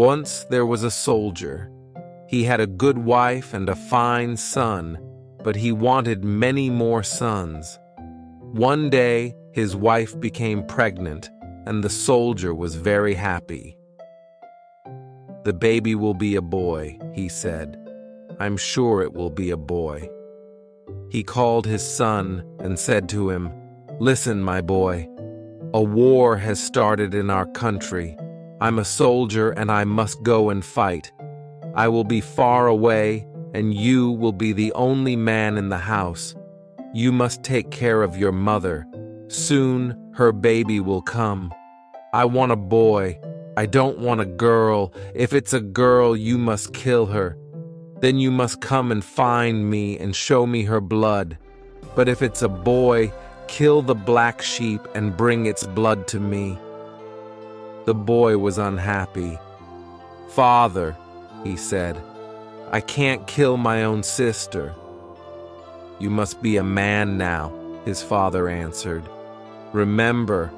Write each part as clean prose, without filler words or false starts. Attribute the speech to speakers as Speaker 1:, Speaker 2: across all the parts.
Speaker 1: Once there was a soldier. He had a good wife and a fine son, but he wanted many more sons. One day, his wife became pregnant, and the soldier was very happy. "The baby will be a boy," he said. "I'm sure it will be a boy." He called his son and said to him, "Listen, my boy, a war has started in our country. I'm a soldier and I must go and fight. I will be far away, and you will be the only man in the house. You must take care of your mother. Soon her baby will come. I want a boy. I don't want a girl. If it's a girl, you must kill her. Then you must come and find me and show me her blood. But if it's a boy, kill the black sheep and bring its blood to me." The boy was unhappy. "Father," he said, "I can't kill my own sister." "You must be a man now," his father answered. "Remember,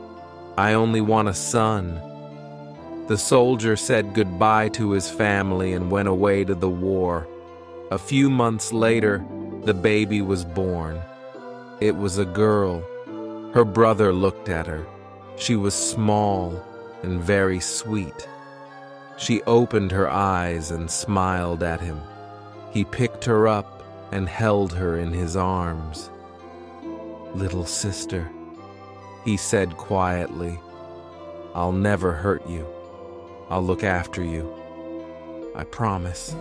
Speaker 1: I only want a son." The soldier said goodbye to his family and went away to the war. A few months later, the baby was born. It was a girl. Her brother looked at her. She was small and very sweet. She opened her eyes and smiled at him. He picked her up and held her in his arms. "Little sister," he said quietly, "I'll never hurt you. I'll look after you. I promise."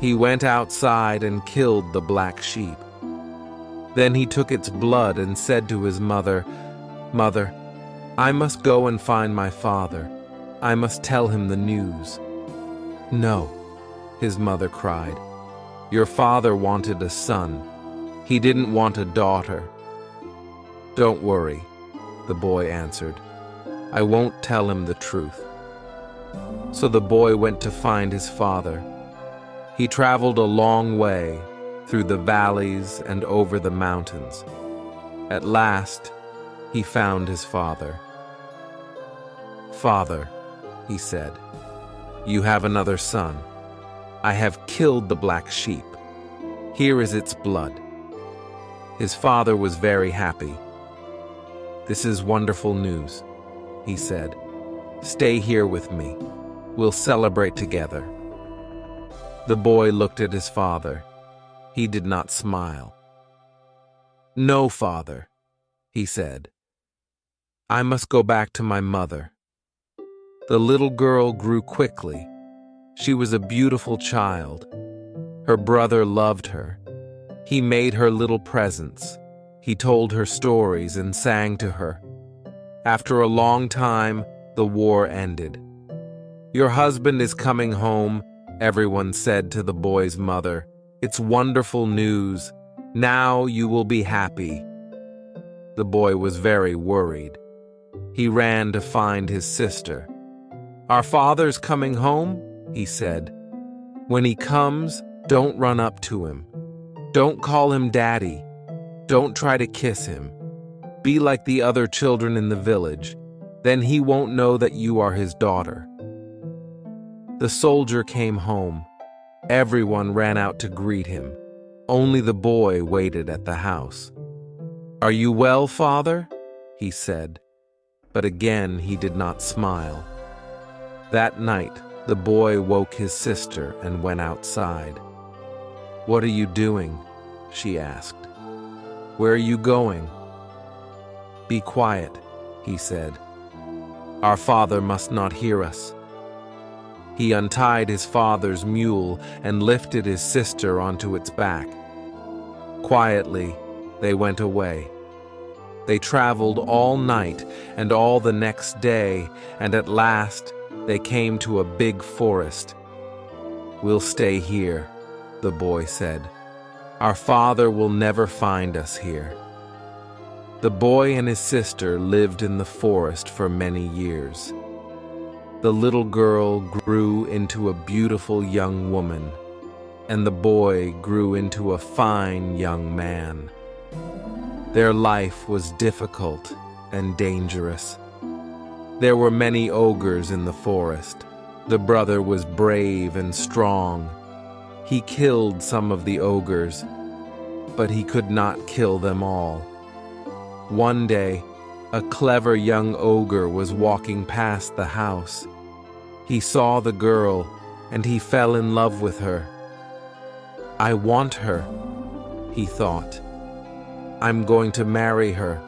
Speaker 1: He went outside and killed the black sheep. Then he took its blood and said to his mother, "Mother, I must go and find my father. I must tell him the news." "No," his mother cried. "Your father wanted a son. He didn't want a daughter." "Don't worry," the boy answered. "I won't tell him the truth." So the boy went to find his father. He traveled a long way, through the valleys and over the mountains. At last, he found his father. "Father," he said, "you have another son. I have killed the black sheep. Here is its blood." His father was very happy. "This is wonderful news," he said. "Stay here with me. We'll celebrate together." The boy looked at his father. He did not smile. "No, father," he said. "I must go back to my mother." The little girl grew quickly. She was a beautiful child. Her brother loved her. He made her little presents. He told her stories and sang to her. After a long time, the war ended. "Your husband is coming home," everyone said to the boy's mother. "It's wonderful news. Now you will be happy." The boy was very worried. He ran to find his sister. "Our father's coming home," he said. "When he comes, don't run up to him. Don't call him daddy. Don't try to kiss him. Be like the other children in the village. Then he won't know that you are his daughter." The soldier came home. Everyone ran out to greet him. Only the boy waited at the house. "Are you well, father?" he said. But again he did not smile. That night, the boy woke his sister and went outside. "What are you doing?" she asked. "Where are you going?" "Be quiet," he said. "Our father must not hear us." He untied his father's mule and lifted his sister onto its back. Quietly, they went away. They traveled all night and all the next day, and at last they came to a big forest. "We'll stay here," the boy said. "Our father will never find us here." The boy and his sister lived in the forest for many years. The little girl grew into a beautiful young woman, and the boy grew into a fine young man. Their life was difficult and dangerous. There were many ogres in the forest. The brother was brave and strong. He killed some of the ogres, but he could not kill them all. One day, a clever young ogre was walking past the house. He saw the girl, and he fell in love with her. "I want her," he thought. "I'm going to marry her."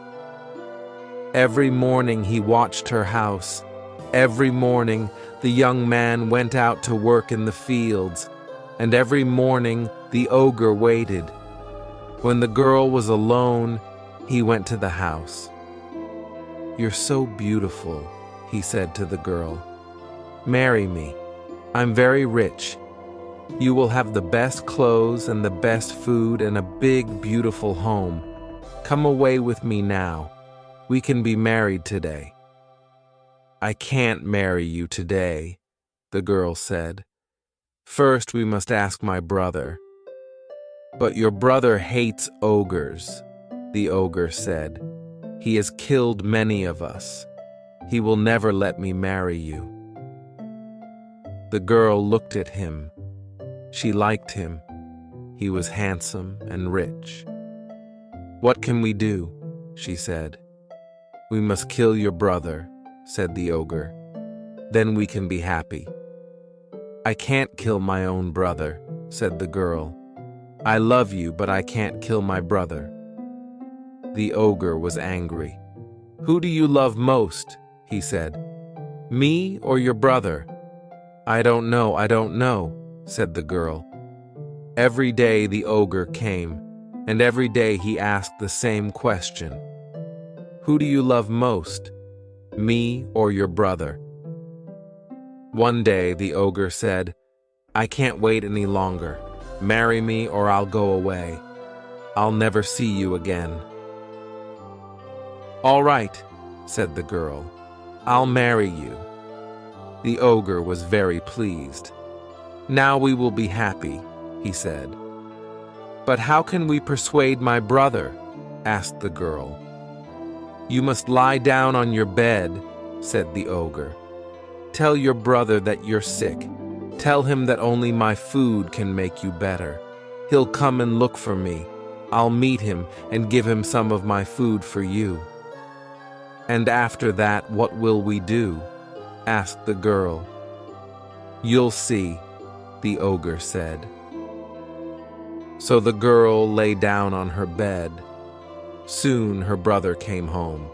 Speaker 1: Every morning he watched her house. Every morning the young man went out to work in the fields, and every morning the ogre waited. When the girl was alone, he went to the house. "You're so beautiful," he said to the girl. "Marry me. I'm very rich. You will have the best clothes and the best food and a big, beautiful home. Come away with me now. We can be married today." "I can't marry you today," the girl said. "First, we must ask my brother." "But your brother hates ogres," the ogre said. "He has killed many of us. He will never let me marry you." The girl looked at him. She liked him. He was handsome and rich. "What can we do?" she said. "We must kill your brother," said the ogre. "Then we can be happy." "I can't kill my own brother," said the girl. "I love you, but I can't kill my brother." The ogre was angry. "Who do you love most?" he said. "Me or your brother?" I don't know," said the girl. Every day the ogre came, and every day he asked the same question. "Who do you love most? Me or your brother?" One day the ogre said, "I can't wait any longer. Marry me or I'll go away. I'll never see you again." "All right," said the girl. "I'll marry you." The ogre was very pleased. "Now we will be happy," he said. "But how can we persuade my brother?" asked the girl. "You must lie down on your bed," said the ogre. "Tell your brother that you're sick. Tell him that only my food can make you better. He'll come and look for me. I'll meet him and give him some of my food for you." "And after that, what will we do?" asked the girl. "You'll see," the ogre said. So the girl lay down on her bed. Soon her brother came home.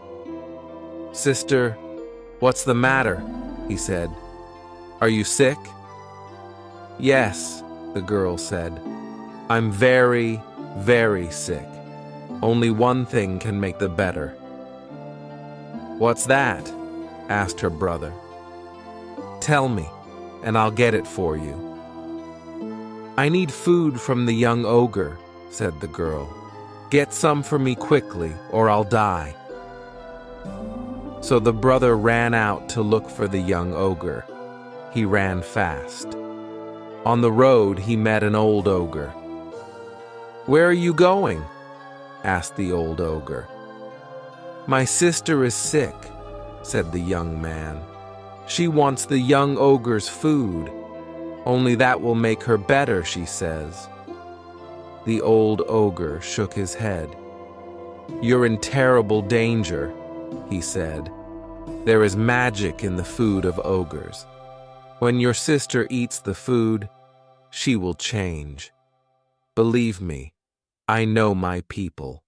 Speaker 1: "Sister, what's the matter?" he said. "Are you sick?" "Yes," the girl said. "I'm very, very sick. Only one thing can make the better." "What's that?" asked her brother. "Tell me, and I'll get it for you." "I need food from the young ogre," said the girl. "Get some for me quickly, or I'll die." So the brother ran out to look for the young ogre. He ran fast. On the road, he met an old ogre. "Where are you going?" asked the old ogre. "My sister is sick," said the young man. "She wants the young ogre's food. Only that will make her better, she says." The old ogre shook his head. "You're in terrible danger," he said. "There is magic in the food of ogres. When your sister eats the food, she will change. Believe me, I know my people."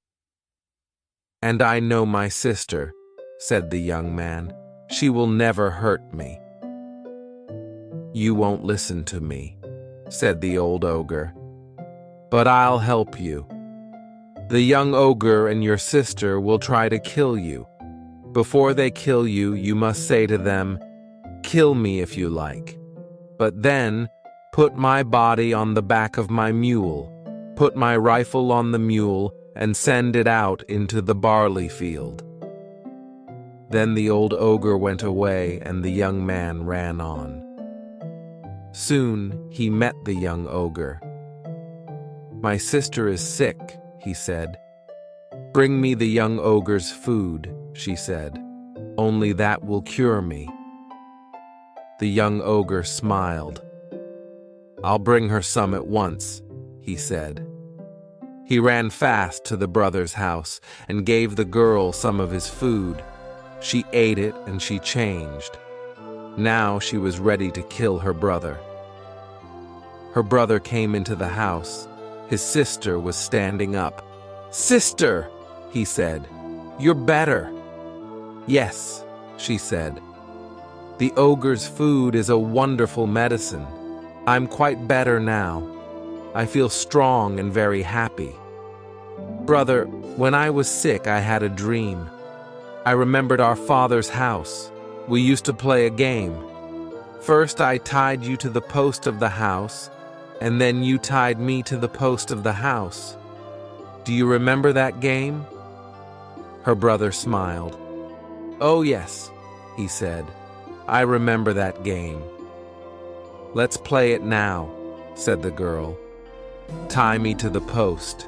Speaker 1: "And I know my sister," said the young man. "She will never hurt me." "You won't listen to me," said the old ogre. "But I'll help you. The young ogre and your sister will try to kill you. Before they kill you, you must say to them, 'Kill me if you like. But then, put my body on the back of my mule, put my rifle on the mule, and send it out into the barley field.'" Then the old ogre went away, and the young man ran on. Soon he met the young ogre. "My sister is sick," he said. "Bring me the young ogre's food," she said. "Only that will cure me." The young ogre smiled. "I'll bring her some at once," he said. He ran fast to the brother's house and gave the girl some of his food. She ate it and she changed. Now she was ready to kill her brother. Her brother came into the house. His sister was standing up. "Sister," he said, "you're better." "Yes," she said. "The ogre's food is a wonderful medicine. I'm quite better now. I feel strong and very happy. Brother, when I was sick, I had a dream. I remembered our father's house. We used to play a game. First, I tied you to the post of the house, and then you tied me to the post of the house. Do you remember that game?" Her brother smiled. "Oh, yes," he said. "I remember that game." "Let's play it now," said the girl. "Tie me to the post."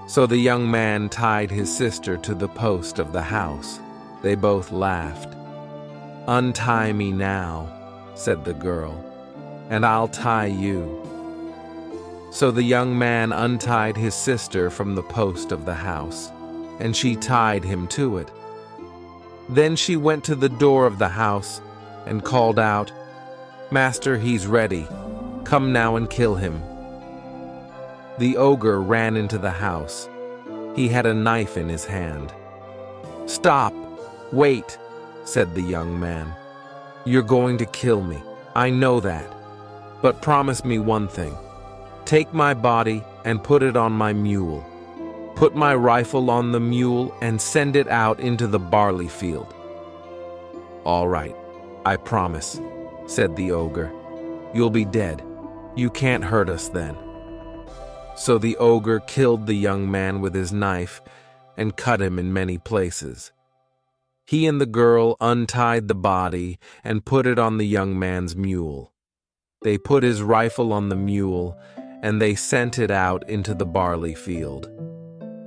Speaker 1: So the young man tied his sister to the post of the house. They both laughed. "Untie me now," said the girl, "and I'll tie you." So the young man untied his sister from the post of the house, and she tied him to it. Then she went to the door of the house and called out, "Master, he's ready. Come now and kill him." The ogre ran into the house. He had a knife in his hand. "Stop! Wait!" said the young man. "You're going to kill me. I know that. But promise me one thing. Take my body and put it on my mule. Put my rifle on the mule and send it out into the barley field." "All right, I promise," said the ogre. "You'll be dead. You can't hurt us then." So the ogre killed the young man with his knife and cut him in many places. He and the girl untied the body and put it on the young man's mule. They put his rifle on the mule and they sent it out into the barley field.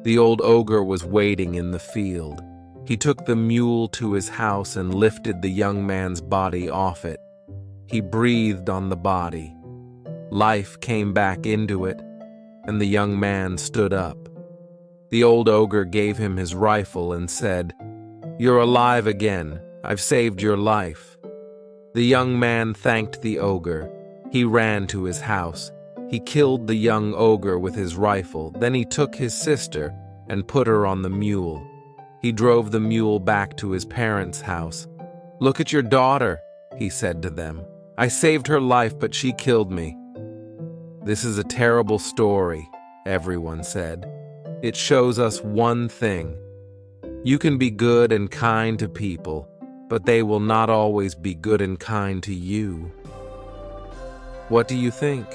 Speaker 1: The old ogre was waiting in the field. He took the mule to his house and lifted the young man's body off it. He breathed on the body. Life came back into it, and the young man stood up. The old ogre gave him his rifle and said, "You're alive again. I've saved your life." The young man thanked the ogre. He ran to his house. He killed the young ogre with his rifle. Then he took his sister and put her on the mule. He drove the mule back to his parents' house. "Look at your daughter," he said to them. "I saved her life, but she killed me." "This is a terrible story," everyone said. "It shows us one thing. You can be good and kind to people, but they will not always be good and kind to you." What do you think?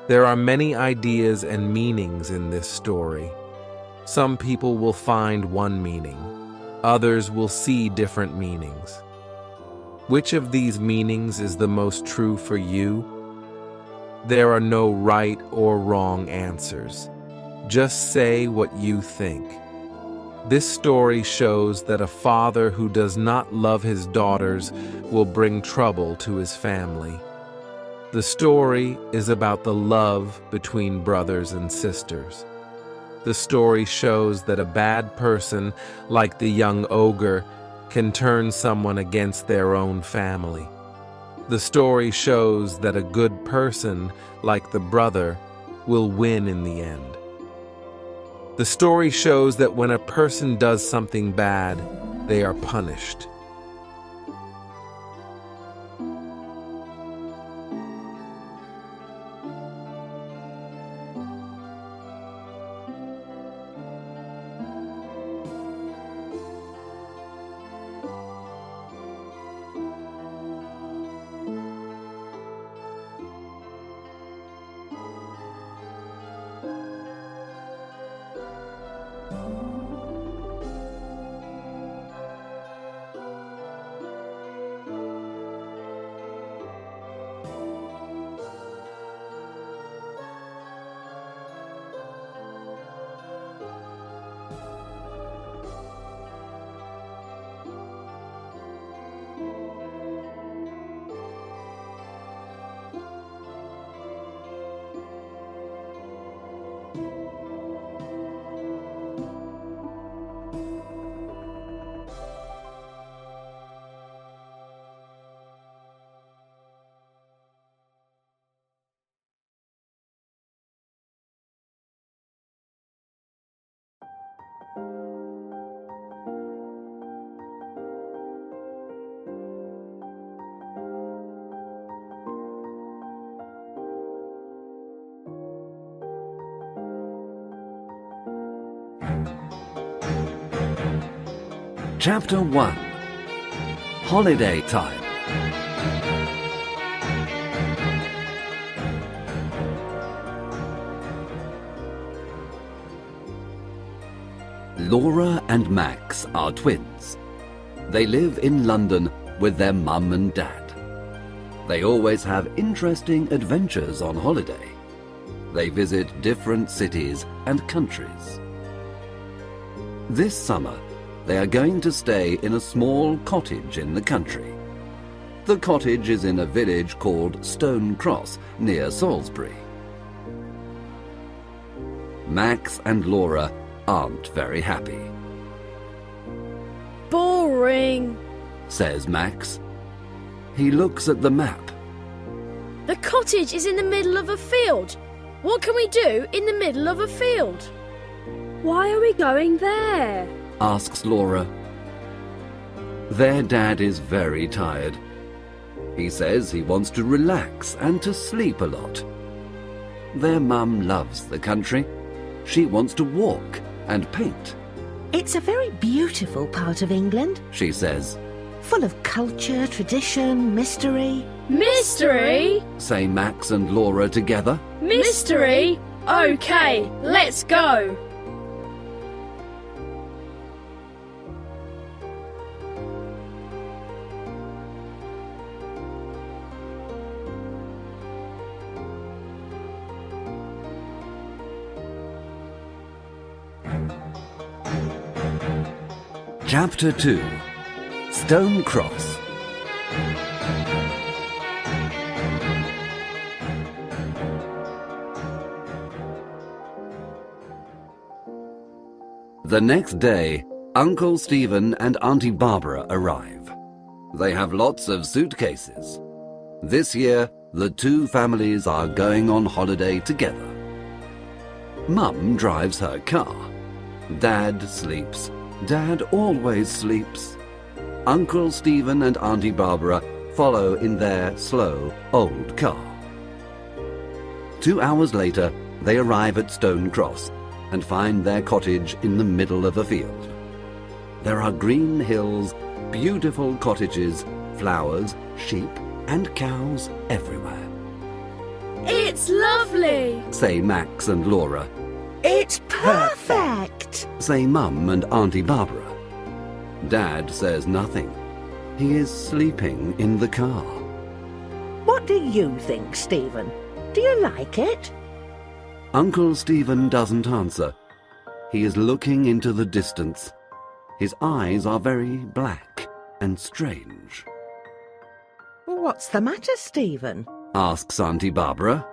Speaker 1: There are many ideas and meanings in this story. Some people will find one meaning. Others will see different meanings. Which of these meanings is the most true for you? There are no right or wrong answers. Just say what you think. This story shows that a father who does not love his daughters will bring trouble to his family. The story is about the love between brothers and sisters. The story shows that a bad person, like the young ogre, can turn someone against their own family. The story shows that a good person, like the brother, will win in the end. The story shows that when a person does something bad, they are punished.
Speaker 2: Chapter 1. Holiday Time. Laura and Max are twins. They live in London with their mum and dad. They always have interesting adventures on holiday. They visit different cities and countries. This summer, they are going to stay in a small cottage in the country. The cottage is in a village called Stone Cross, near Salisbury. Max and Laura aren't very happy.
Speaker 3: Boring,
Speaker 2: says Max. He looks at the map.
Speaker 3: the cottage is in the middle of a field. What can we do in the middle of a field? Why are we going there?
Speaker 2: Asks Laura. Their dad is very tired. He says he wants to relax and to sleep a lot. Their mum loves the country. She wants to walk and paint,
Speaker 4: It's a very beautiful part of England,
Speaker 2: she says.
Speaker 4: full of culture, tradition, mystery.
Speaker 3: Mystery?
Speaker 2: Say Max and Laura together.
Speaker 3: Mystery? Okay, let's go.
Speaker 2: Chapter 2. Stone Cross. The next day, Uncle Stephen and Auntie Barbara arrive. They have lots of suitcases. This year, the two families are going on holiday together. Mum drives her car. Dad sleeps. Dad always sleeps. Uncle Stephen and Auntie Barbara follow in their slow, old car. 2 hours later, they arrive at Stone Cross and find their cottage in the middle of a field. There are green hills, beautiful cottages, flowers, sheep, and cows everywhere.
Speaker 3: It's lovely.
Speaker 2: Say Max and Laura.
Speaker 4: It's perfect!
Speaker 2: Say Mum and Auntie Barbara. Dad says nothing. He is sleeping in the car.
Speaker 4: What do you think, Stephen? Do you like it?
Speaker 2: Uncle Stephen doesn't answer. He is looking into the distance. His eyes are very black and strange.
Speaker 4: What's the matter, Stephen?
Speaker 2: Asks Auntie Barbara.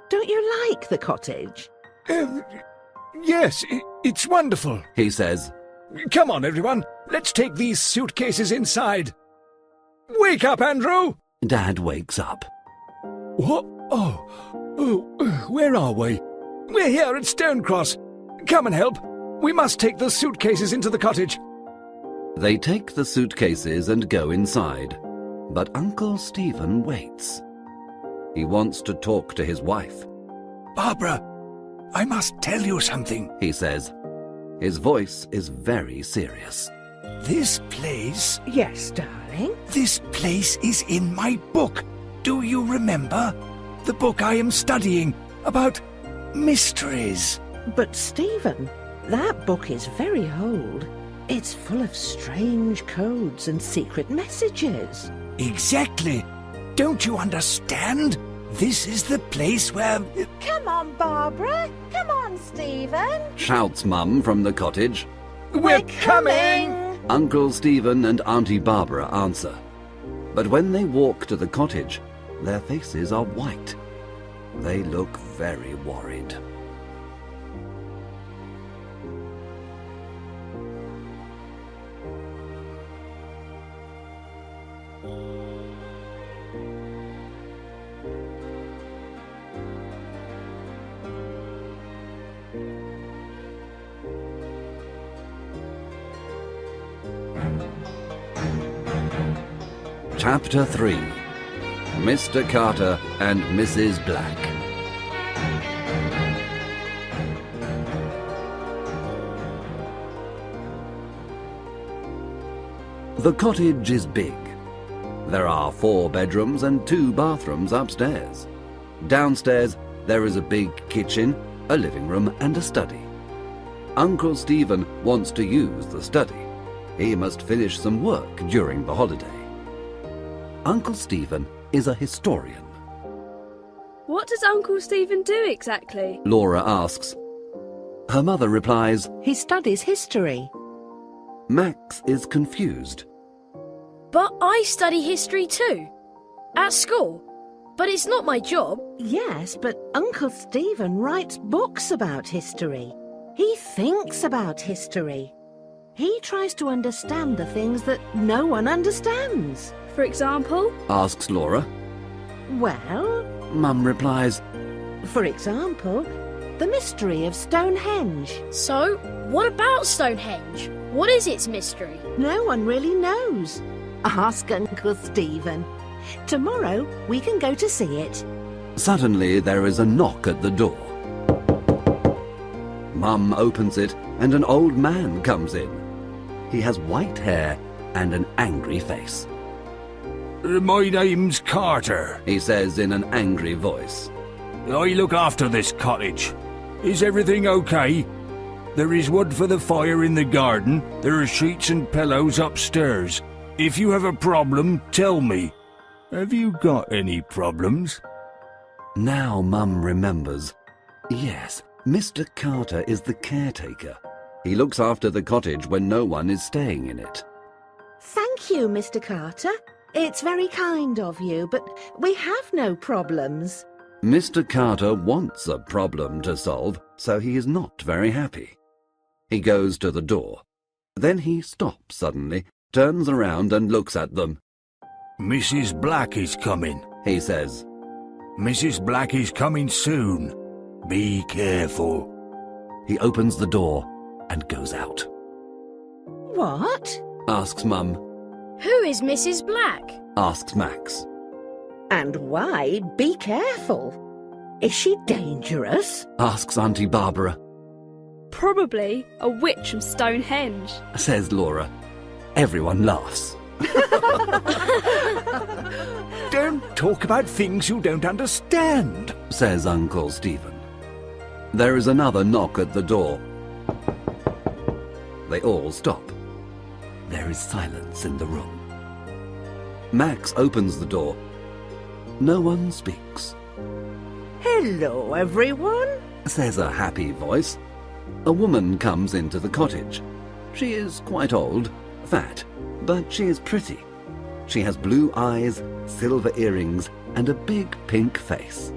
Speaker 4: Don't you like the cottage?
Speaker 5: Yes, it's wonderful.
Speaker 2: He says.
Speaker 5: Come on, everyone. Let's take these suitcases inside. Wake up, Andrew!
Speaker 2: Dad wakes up.
Speaker 5: What? Where are we? We're here at Stone Cross. Come and help. We must take the suitcases into the cottage.
Speaker 2: They take the suitcases and go inside. But Uncle Stephen waits. He wants to talk to his wife.
Speaker 5: Barbara, I must tell you something.
Speaker 2: He says. His voice is very serious.
Speaker 5: This place
Speaker 4: Yes, darling.
Speaker 5: is in my book. Do you remember? The book I am studying about mysteries.
Speaker 4: But, Stephen, that book is very old. It's full of strange codes and secret messages.
Speaker 5: Exactly. Don't you understand? This is the place where...
Speaker 6: Come on, Barbara. Come on, Stephen.
Speaker 2: Shouts Mum from the cottage.
Speaker 5: We're coming!
Speaker 2: Uncle Stephen and Auntie Barbara answer. But when they walk to the cottage, their faces are white. They look very worried. Chapter 3. Mr. Carter and Mrs. Black. The cottage is big. There are 4 bedrooms and 2 bathrooms upstairs. Downstairs, there is a big kitchen, a living room and a study. Uncle Stephen wants to use the study. He must finish some work during the holiday. Uncle Stephen is a historian.
Speaker 7: What does Uncle Stephen do exactly?
Speaker 2: Laura asks. Her mother replies,
Speaker 4: He studies history.
Speaker 2: Max is confused.
Speaker 3: But I study history too. At school. But it's not my job.
Speaker 4: Yes, but Uncle Stephen writes books about history. He thinks about history. He tries to understand the things that no one understands.
Speaker 7: For example?
Speaker 2: Asks Laura.
Speaker 4: Well,
Speaker 2: Mum replies,
Speaker 4: for example, the mystery of Stonehenge.
Speaker 3: So, what about Stonehenge? What is its mystery?
Speaker 4: No one really knows. Ask Uncle Stephen. Tomorrow we can go to see it.
Speaker 2: Suddenly there is a knock at the door. Mum opens it and an old man comes in. He has white hair and an angry face.
Speaker 5: My name's Carter,
Speaker 2: He says in an angry voice.
Speaker 5: I look after this cottage. Is everything okay? There is wood for the fire in the garden. There are sheets and pillows upstairs. If you have a problem, tell me. Have you got any problems?
Speaker 2: Now Mum remembers. Yes, Mr. Carter is the caretaker. He looks after the cottage when no one is staying in it.
Speaker 4: Thank you, Mr. Carter. It's very kind of you, but we have no problems.
Speaker 2: Mr. Carter wants a problem to solve, so he is not very happy. He goes to the door. Then he stops suddenly, turns around and looks at them.
Speaker 5: Mrs. Black is coming,
Speaker 2: He says.
Speaker 5: Mrs. Black is coming soon. Be careful.
Speaker 2: He opens the door and goes out.
Speaker 4: What?
Speaker 2: Asks Mum.
Speaker 3: Who is Mrs. Black?
Speaker 2: Asks Max.
Speaker 4: And why be careful? Is she dangerous?
Speaker 2: Asks Auntie Barbara.
Speaker 7: Probably a witch from Stonehenge.
Speaker 2: Says Laura. Everyone laughs.
Speaker 5: Don't talk about things you don't understand.
Speaker 2: Says Uncle Stephen. There is another knock at the door. They all stop. There is silence in the room. Max opens the door. No one speaks.
Speaker 4: Hello, everyone.
Speaker 2: Says a happy voice. A woman comes into the cottage. She is quite old, fat, but she is pretty. She has blue eyes, silver earrings, and a big pink face.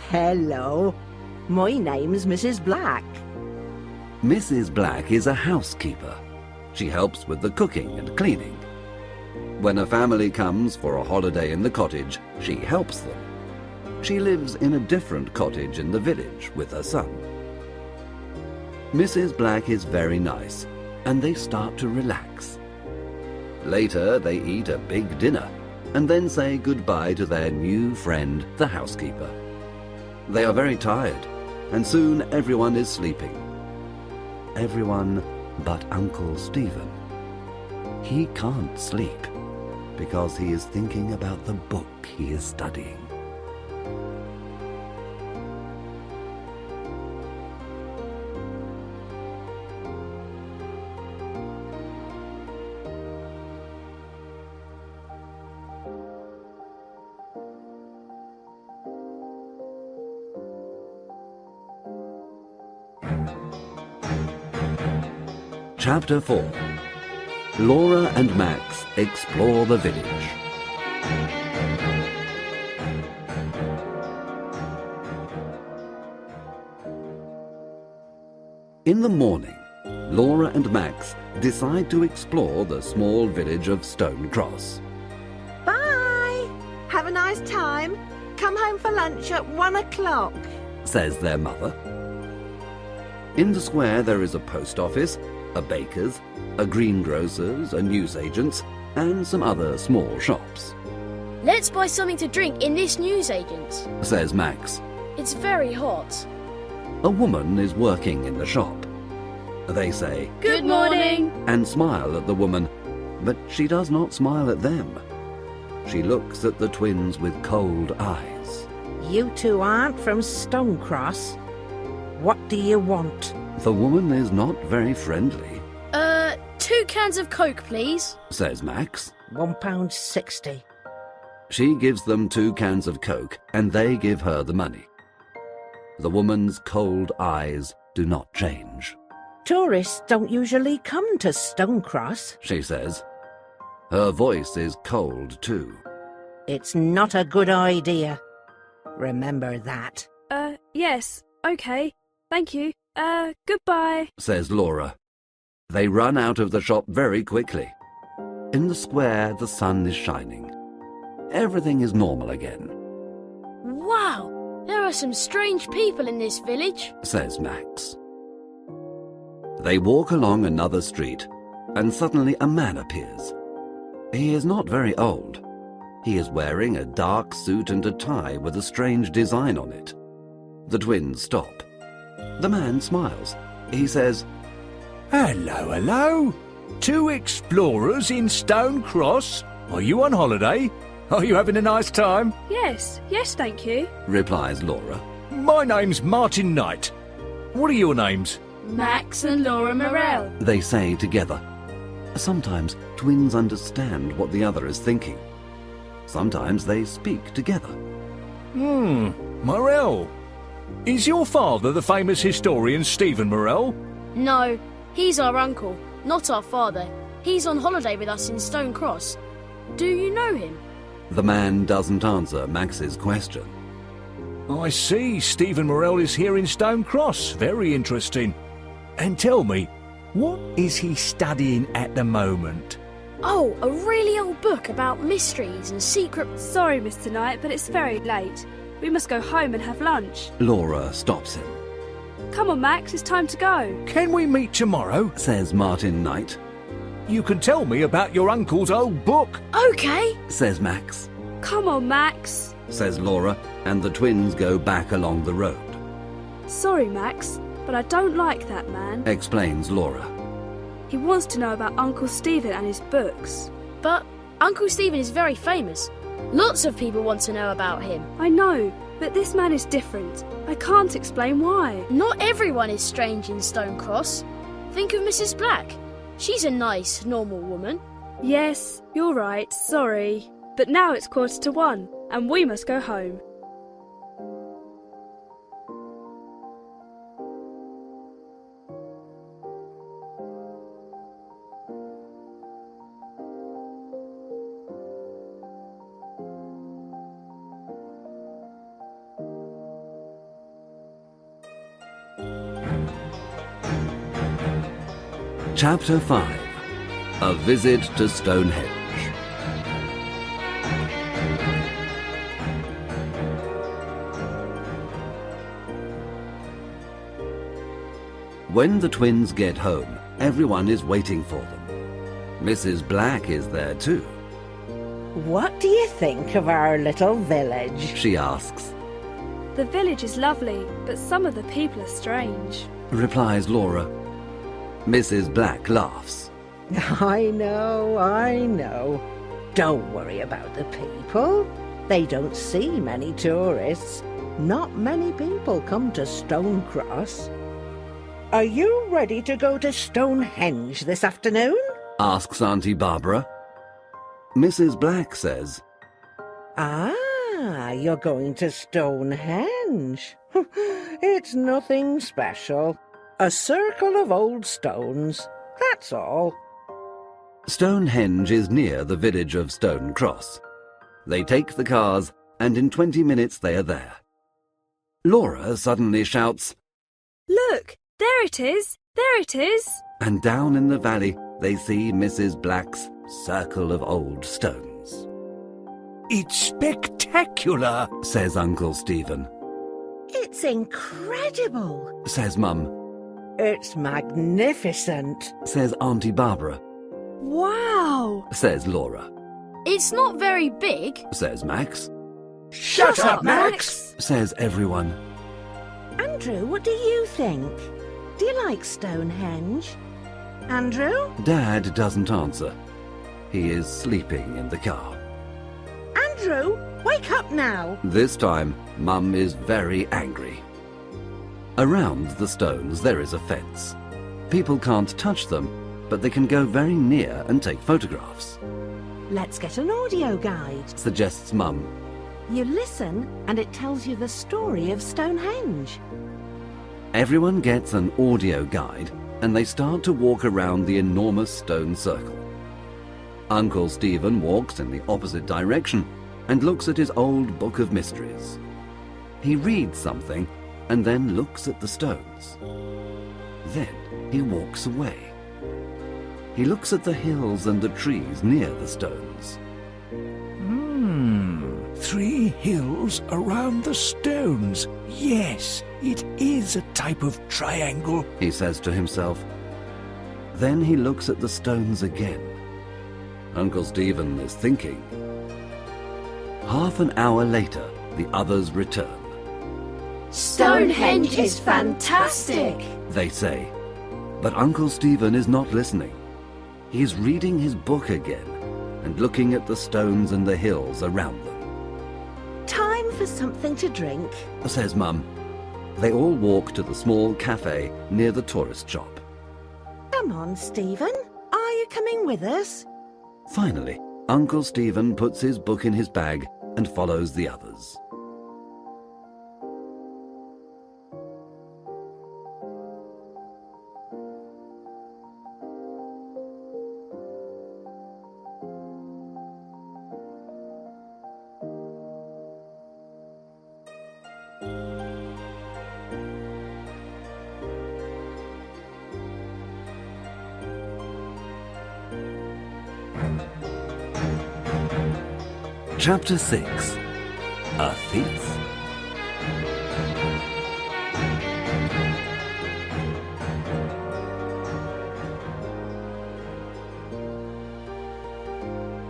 Speaker 4: Hello. My name's Mrs. Black.
Speaker 2: Mrs. Black is a housekeeper. She helps with the cooking and cleaning. When a family comes for a holiday in the cottage, she helps them. She lives in a different cottage in the village with her son. Mrs. Black is very nice, and they start to relax. Later, they eat a big dinner, and then say goodbye to their new friend, the housekeeper. They are very tired, and soon everyone is sleeping. Everyone but Uncle Stephen. He can't sleep because he is thinking about the book he is studying. Chapter 4. Laura and Max explore the village. In the morning, Laura and Max decide to explore the small village of Stone Cross.
Speaker 4: Bye. Have a nice time. Come home for lunch at 1 o'clock.
Speaker 2: Says their mother. In the square there is a post office, a baker's, a greengrocer's, a newsagent's, and some other small shops.
Speaker 3: Let's buy something to drink in this newsagent's.
Speaker 2: Says Max.
Speaker 3: It's very hot.
Speaker 2: A woman is working in the shop. They say,
Speaker 7: Good morning.
Speaker 2: and smile at the woman, but she does not smile at them. She looks at the twins with cold eyes.
Speaker 4: You two aren't from Stonecross. What do you want?
Speaker 2: The woman is not very friendly,
Speaker 3: 2 cans of Coke, please.
Speaker 2: says Max.
Speaker 4: £1.60.
Speaker 2: She gives them 2 cans of Coke, and they give her the money. The woman's cold eyes do not change.
Speaker 4: Tourists don't usually come to Stonecross.
Speaker 2: She says. Her voice is cold too.
Speaker 4: It's not a good idea. Remember that.
Speaker 7: Yes, okay. Thank you. Goodbye.
Speaker 2: Says Laura. They run out of the shop very quickly. In the square, the sun is shining. Everything is normal again,
Speaker 3: Wow, there are some strange people in this village.
Speaker 2: says Max. They walk along another street, and suddenly a man appears. He is not very old. He is wearing a dark suit and a tie with a strange design on it. The twins stop. The man smiles. He says,
Speaker 5: Hello, hello. 2 explorers in Stone Cross. Are you on holiday? Are you having a nice time?
Speaker 7: Yes, thank you.
Speaker 2: replies Laura.
Speaker 5: My name's Martin Knight. What are your names?
Speaker 3: Max and Laura Morell.
Speaker 2: They say together. Sometimes twins understand what the other is thinking. Sometimes they speak together.
Speaker 5: Morell. Is your father the famous historian Stephen Morell?
Speaker 3: No, he's our uncle, not our father. He's on holiday with us in Stone Cross. Do you know him?
Speaker 2: The man doesn't answer Max's question.
Speaker 5: I see Stephen Morell is here in Stone Cross. Very interesting. And tell me, what is he studying at the moment?
Speaker 3: Oh, a really old book about mysteries and secret...
Speaker 7: Sorry, Mr. Knight, but it's very late. We must go home and have lunch.
Speaker 2: Laura stops him.
Speaker 7: Come on, Max, it's time to go.
Speaker 5: Can we meet tomorrow?
Speaker 2: Says Martin Knight.
Speaker 5: You can tell me about your uncle's old book.
Speaker 3: Okay.
Speaker 2: Says Max.
Speaker 7: Come on, Max.
Speaker 2: Says Laura, and the twins go back along the road.
Speaker 7: Sorry, Max, but I don't like that man.
Speaker 2: Explains Laura.
Speaker 7: He wants to know about Uncle Stephen and his books.
Speaker 3: But Uncle Stephen is very famous. Lots of people want to know about him.
Speaker 7: I know, but this man is different. I can't explain why.
Speaker 3: Not everyone is strange in Stone Cross. Think of Mrs. Black. She's a nice, normal woman.
Speaker 7: Yes, you're right, sorry. But now it's 1:45, and we must go home.
Speaker 2: Chapter 5. A Visit to Stonehenge. When the twins get home, everyone is waiting for them. Mrs. Black is there too.
Speaker 4: What do you think of our little village?
Speaker 2: She asks.
Speaker 7: The village is lovely, but some of the people are strange.
Speaker 2: Replies Laura. Mrs. Black laughs.
Speaker 4: I know. Don't worry about the people. They don't see many tourists. Not many people come to Stonecross. Are you ready to go to Stonehenge this afternoon?
Speaker 2: Asks Auntie Barbara. Mrs. Black says,
Speaker 4: Ah, you're going to Stonehenge. It's nothing special. A circle of old stones, that's all.
Speaker 2: Stonehenge is near the village of Stone Cross. They take the cars, and in 20 minutes they are there. Laura suddenly shouts,
Speaker 7: Look, there it is, there it is.
Speaker 2: and down in the valley they see Mrs. Black's circle of old stones.
Speaker 5: It's spectacular,
Speaker 2: Says Uncle Stephen.
Speaker 4: It's incredible.
Speaker 2: Says Mum.
Speaker 4: It's magnificent.
Speaker 2: Says Auntie Barbara.
Speaker 7: Wow.
Speaker 2: Says Laura.
Speaker 3: It's not very big.
Speaker 2: Says Max.
Speaker 5: Shut up, Max!
Speaker 2: Says everyone.
Speaker 4: Andrew, what do you think? Do you like Stonehenge? Andrew?
Speaker 2: Dad doesn't answer. he is sleeping in the car.
Speaker 4: Andrew, wake up now!
Speaker 2: This time, Mum is very angry. Around the stones there is a fence. People can't touch them, but they can go very near and take photographs.
Speaker 4: Let's get an audio guide.
Speaker 2: Suggests Mum.
Speaker 4: You listen and it tells you the story of Stonehenge.
Speaker 2: Everyone gets an audio guide and they start to walk around the enormous stone circle. Uncle Stephen walks in the opposite direction and looks at his old book of mysteries. He reads something and then looks at the stones. Then he walks away. He looks at the hills and the trees near the stones.
Speaker 5: 3 hills around the stones. Yes, it is a type of triangle,
Speaker 2: He says to himself. Then he looks at the stones again. Uncle Stephen is thinking. Half an hour later, the others return.
Speaker 3: Stonehenge is fantastic!
Speaker 2: They say. But Uncle Stephen is not listening. He is reading his book again and looking at the stones and the hills around them.
Speaker 4: Time for something to drink.
Speaker 2: Says Mum. They all walk to the small cafe near the tourist shop.
Speaker 4: Come on, Stephen. Are you coming with us?
Speaker 2: Finally, Uncle Stephen puts his book in his bag and follows the others. Chapter 6. A Thief.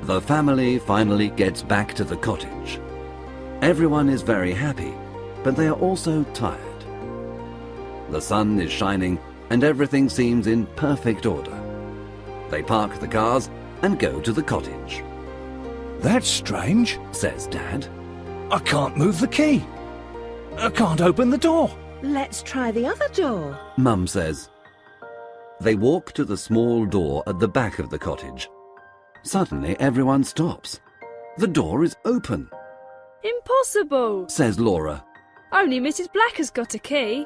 Speaker 2: The family finally gets back to the cottage. Everyone is very happy, but they are also tired. The sun is shining and everything seems in perfect order. They park the cars and go to the cottage.
Speaker 5: That's strange,
Speaker 2: Says Dad.
Speaker 5: I can't move the key. I can't open the door.
Speaker 4: Let's try the other door.
Speaker 2: Mum says. They walk to the small door at the back of the cottage. Suddenly everyone stops. The door is open,
Speaker 7: Impossible!
Speaker 2: says Laura.
Speaker 7: Only Mrs. Black has got a key.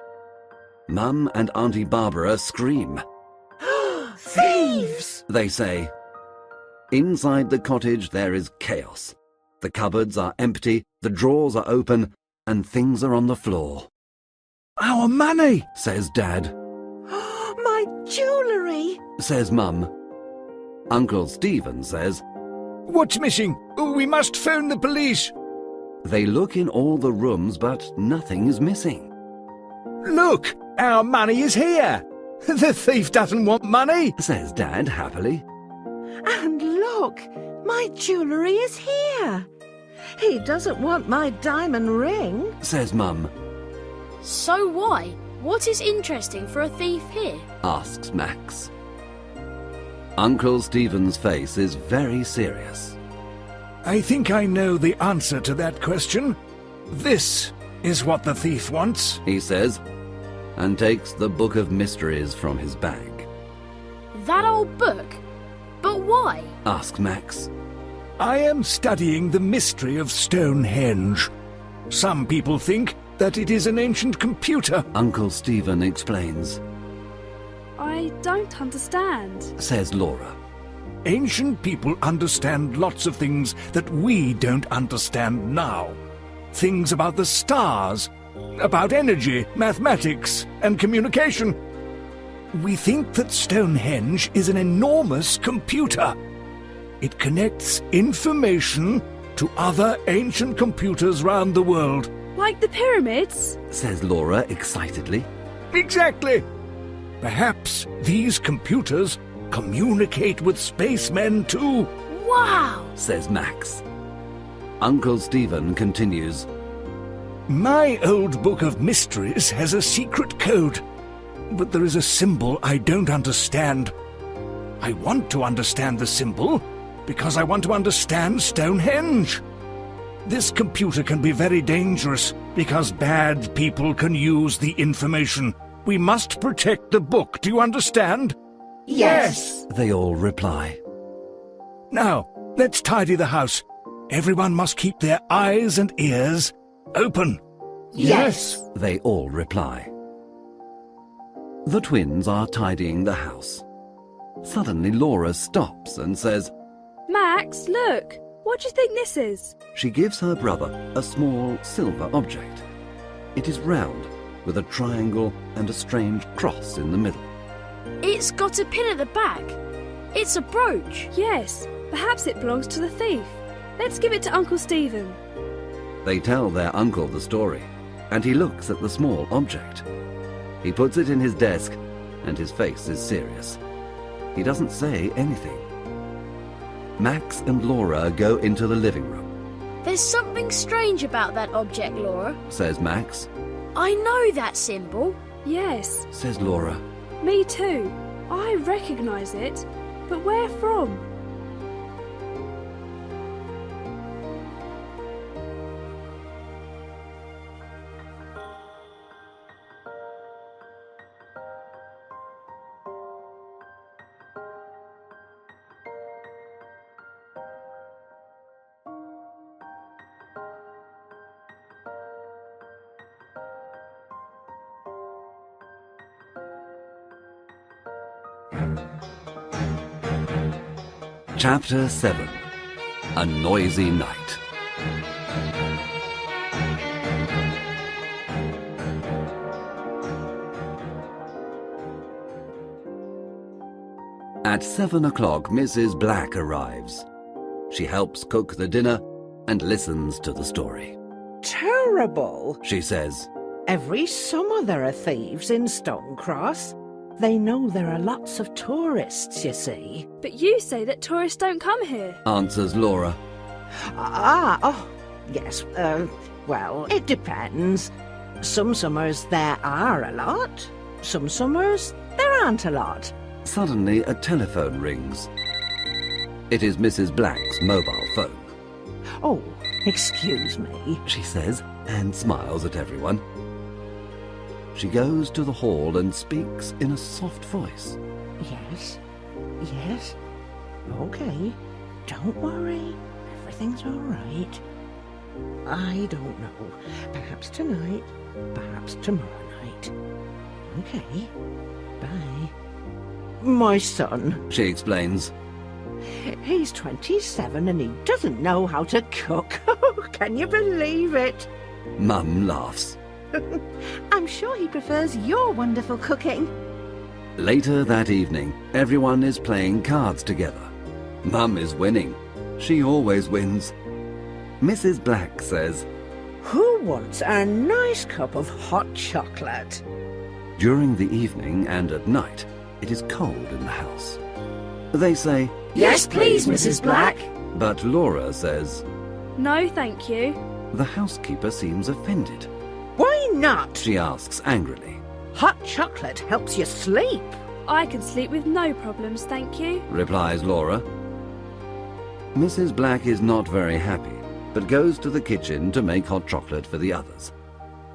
Speaker 2: Mum and Auntie Barbara scream.
Speaker 4: Thieves!
Speaker 2: They say. Inside the cottage there is chaos. The cupboards are empty, the drawers are open, and things are on the floor.
Speaker 5: Our money,
Speaker 2: Says Dad.
Speaker 4: My jewellery!
Speaker 2: Says Mum. Uncle Stephen says.
Speaker 5: What's missing? We must phone the police.
Speaker 2: They look in all the rooms, but nothing is missing.
Speaker 5: Look, our money is here. The thief doesn't want money,
Speaker 2: Says Dad happily.
Speaker 4: And look, my jewellery is here. He doesn't want my diamond ring.
Speaker 2: Says Mum.
Speaker 3: So why? What is interesting for a thief here?
Speaker 2: Asks Max. Uncle Stephen's face is very serious.
Speaker 5: I think I know the answer to that question. This is what the thief wants.
Speaker 2: He says, and takes the book of mysteries from his bag.
Speaker 3: That old book? But why?
Speaker 2: Asks Max.
Speaker 5: I am studying the mystery of Stonehenge. Some people think that it is an ancient computer.
Speaker 2: Uncle Stephen explains.
Speaker 7: I don't understand.
Speaker 2: Says Laura.
Speaker 5: Ancient people understand lots of things that we don't understand now. Things about the stars, about energy, mathematics, and communication. We think that Stonehenge is an enormous computer. It connects information to other ancient computers round the world.
Speaker 7: Like the pyramids?
Speaker 2: Says Laura excitedly.
Speaker 5: Exactly. Perhaps these computers communicate with spacemen too.
Speaker 3: Wow!
Speaker 2: Says Max. Uncle Stephen continues.
Speaker 5: My old book of mysteries has a secret code, but there is a symbol I don't understand. I want to understand the symbol, because I want to understand Stonehenge. This computer can be very dangerous because bad people can use the information. We must protect the book, do you understand?
Speaker 6: Yes.
Speaker 2: They all reply.
Speaker 5: Now, let's tidy the house. Everyone must keep their eyes and ears open.
Speaker 6: Yes.
Speaker 2: They all reply. The twins are tidying the house. Suddenly Laura stops and says,
Speaker 7: Max, look! What do you think this is?
Speaker 2: she gives her brother a small silver object. It is round, with a triangle and a strange cross in the middle.
Speaker 3: It's got a pin at the back. It's a brooch.
Speaker 7: Yes, perhaps it belongs to the thief. Let's give it to Uncle Stephen.
Speaker 2: They tell their uncle the story, and he looks at the small object. He puts it in his desk, and his face is serious. He doesn't say anything. Max and Laura go into the living room.
Speaker 3: There's something strange about that object, Laura.
Speaker 2: Says Max.
Speaker 3: I know that symbol.
Speaker 7: Yes,
Speaker 2: Says Laura.
Speaker 7: me too. I recognise it. But where from?
Speaker 2: Chapter 7. A Noisy Night. At 7 o'clock, Mrs. Black arrives. She helps cook the dinner and listens to the story.
Speaker 4: Terrible.
Speaker 2: She says,
Speaker 4: Every summer there are thieves in Stonecross. They know there are lots of tourists, you see.
Speaker 7: But you say that tourists don't come here.
Speaker 2: answers Laura.
Speaker 4: Yes, well, it depends. Some summers there are a lot. Some summers there aren't a lot.
Speaker 2: Suddenly, a telephone rings. It is Mrs. Black's mobile phone.
Speaker 4: Oh, excuse me.
Speaker 2: She says, and smiles at everyone. She goes to the hall and speaks in a soft voice.
Speaker 4: Yes. Okay, don't worry. Everything's all right. I don't know. Perhaps tonight, perhaps tomorrow night. Okay, bye. My son,
Speaker 2: She explains.
Speaker 4: he's 27 and he doesn't know how to cook. Can you believe it?
Speaker 2: Mum laughs.
Speaker 6: I'm sure he prefers your wonderful cooking.
Speaker 2: Later that evening, everyone is playing cards together. Mum is winning. She always wins. Mrs. Black says,
Speaker 4: Who wants a nice cup of hot chocolate?
Speaker 2: during the evening and at night, it is cold in the house. They say,
Speaker 6: Yes, please, Mrs. Black.
Speaker 2: but Laura says.
Speaker 7: No, thank you.
Speaker 2: The housekeeper seems offended.
Speaker 4: Why not?
Speaker 2: She asks angrily.
Speaker 4: Hot chocolate helps you sleep.
Speaker 7: I can sleep with no problems, thank you.
Speaker 2: Replies Laura. Mrs. Black is not very happy, but goes to the kitchen to make hot chocolate for the others.